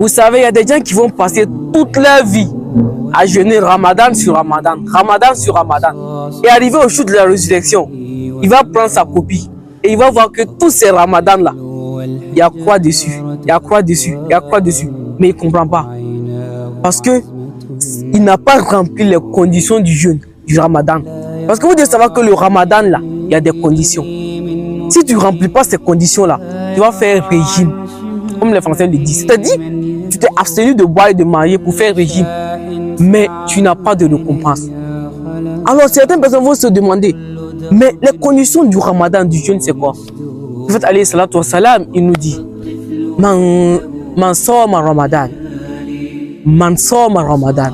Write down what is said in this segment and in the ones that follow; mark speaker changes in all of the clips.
Speaker 1: Vous savez, il y a des gens qui vont passer toute leur vie à jeûner Ramadan sur Ramadan, Ramadan sur Ramadan. Et arrivé au jour de la résurrection, il va prendre sa copie et il va voir que tous ces Ramadans-là, il y a quoi dessus, il y a quoi dessus, il y a quoi dessus. Mais il ne comprend pas. Parce que il n'a pas rempli les conditions du jeûne, du Ramadan. Parce que vous devez savoir que le Ramadan, là, il y a des conditions. Si tu ne remplis pas ces conditions-là, tu vas faire régime. Comme les Français le disent. C'est-à-dire, tu t'es abstenu de boire et de manger pour faire régime. Mais tu n'as pas de récompense. Alors certaines personnes vont se demander, mais les conditions du Ramadan, du jeûne, c'est quoi? Le prophète alayhi salatu wa salam, il nous dit, Man sawma Ramadan. Man sawma Ramadan.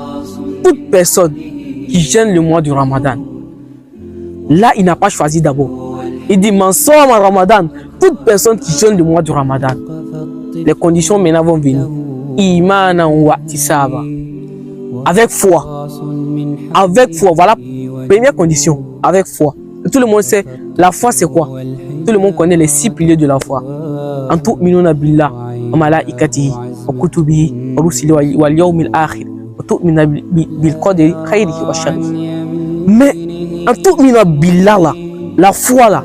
Speaker 1: Toute personne qui jeûne le mois du Ramadan, là, il n'a pas choisi d'abord. Il dit, Man sawma Ramadan. Toute personne qui jeûne le mois du Ramadan. Les conditions maintenant vont venir. Imanan wa ihtisaba. Avec foi. Avec foi. Voilà, première condition. Avec foi. Tout le monde sait, la foi c'est quoi? Tout le monde connaît les 6 piliers de la foi. En tout minuna billah, wa malaikatihi, wa kutubihi, wa rusulihi, wal yawmil akhir, wa tu'mina bil qadri khayrihi wa sharrihi. Mais en tout minuna billah là, la foi là,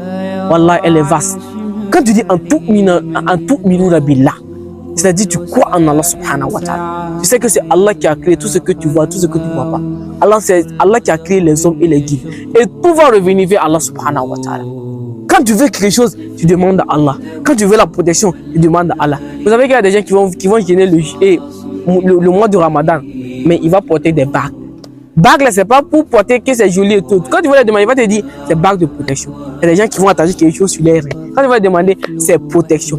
Speaker 1: wallah elle est vaste. Quand tu dis en tout minuna billah, c'est-à-dire tu crois en Allah subhanahu wa ta'ala. Tu sais que c'est Allah qui a créé tout ce que tu vois, tout ce que tu ne vois pas. C'est Allah qui a créé les hommes et les guides. Et tout va revenir vers Allah subhanahu wa ta'ala. Quand tu veux quelque chose, tu demandes à Allah. Quand tu veux la protection, tu demandes à Allah. Vous savez qu'il y a des gens qui vont gêner le mois du Ramadan, mais il va porter des bagues. Bagues là, c'est pas pour porter que c'est joli et tout. Quand tu veux les demander, il va te dire c'est bague de protection. Il y a des gens qui vont attacher quelque chose sur les reins. Quand tu vas demander, c'est protection.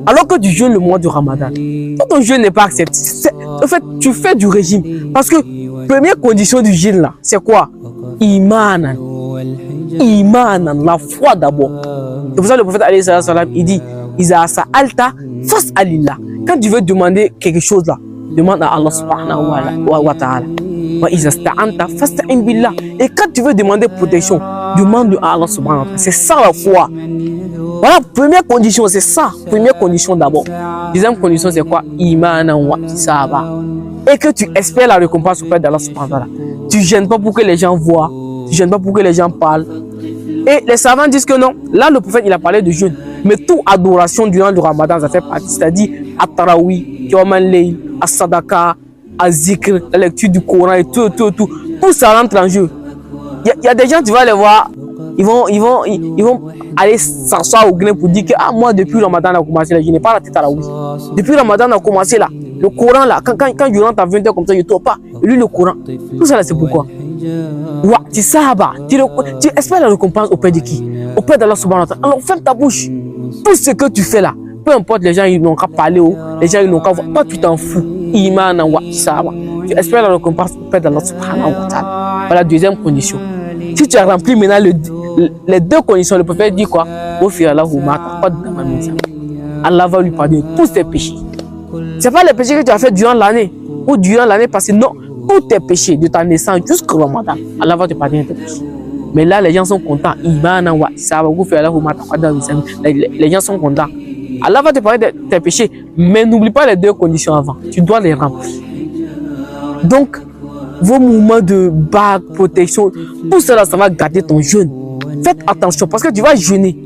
Speaker 1: Alors que tu jeûnes le mois du Ramadan, quand ton jeûne n'est pas accepté, en fait, tu fais du régime. Parce que première condition du jeûne là, c'est quoi? Imanan. Imanan, la foi d'abord. C'est pour ça que le prophète alayhi salam, il dit Iza sa'alta fas'alillah. Quand tu veux demander quelque chose là, demande à Allah subhanahu wa ta'ala. Et quand tu veux demander protection, demande à Allah subhanahu wa ta'ala. C'est ça la foi. Voilà, première condition, c'est ça. Première condition d'abord. Deuxième condition, c'est quoi? Imanan wa ihtisaba. Et que tu espères la récompense auprès d'Allah subhanahu wa ta'ala. Tu ne gênes pas pour que les gens voient. Tu ne gênes pas pour que les gens parlent. Et les savants disent que non. Là, le prophète, il a parlé de jeûne. Mais toute adoration durant le Ramadan, ça fait partie. C'est-à-dire, at-tarawih, Qiyam al-layl, as-sadaka, az-zikr, la lecture du Coran et tout. Tout ça rentre en jeu. Il y a des gens, tu vas les voir, ils vont aller s'asseoir au grain pour dire que moi, depuis le Ramadan a commencé, là, je n'ai pas la tête à la oui. Depuis le Ramadan a commencé, là, le Coran, là, quand je rentre à 20h comme ça, je ne tourne pas. Je lis le Coran. Tout ça, là, c'est pourquoi. Ouais, tu espères la récompense auprès de qui? Auprès d'Allah subhanahu wa ta'ala. Alors, ferme ta bouche. Tout ce que tu fais là, peu importe, les gens, ils n'ont qu'à parler, les gens, ils n'ont qu'à voir. Toi, tu t'en fous. Iman wa ihtisaba. Tu espères la récompense auprès d'Allah subhanahu wa ta'ala. Voilà, deuxième condition. Si tu as rempli maintenant les deux conditions, le prophète dit quoi? Allah va lui pardonner tous tes péchés. Ce n'est pas les péchés que tu as fait durant l'année ou durant l'année passée, non. Tous tes péchés de ta naissance jusqu'au Ramadan, Allah va te pardonner tes péchés. Mais là, les gens sont contents. Les gens sont contents. Allah va te pardonner tes péchés, mais n'oublie pas les deux conditions avant. Tu dois les remplir. Donc, vos mouvements de bague, protection, tout cela, ça va garder ton jeûne. Faites attention parce que tu vas jeûner.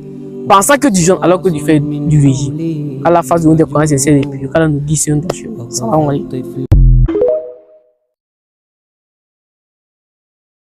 Speaker 1: Pensant que tu jeûnes alors que tu fais du régime. À la phase de des croyances sincères et puis, quand on nous dit c'est un danger. Salam alaikum.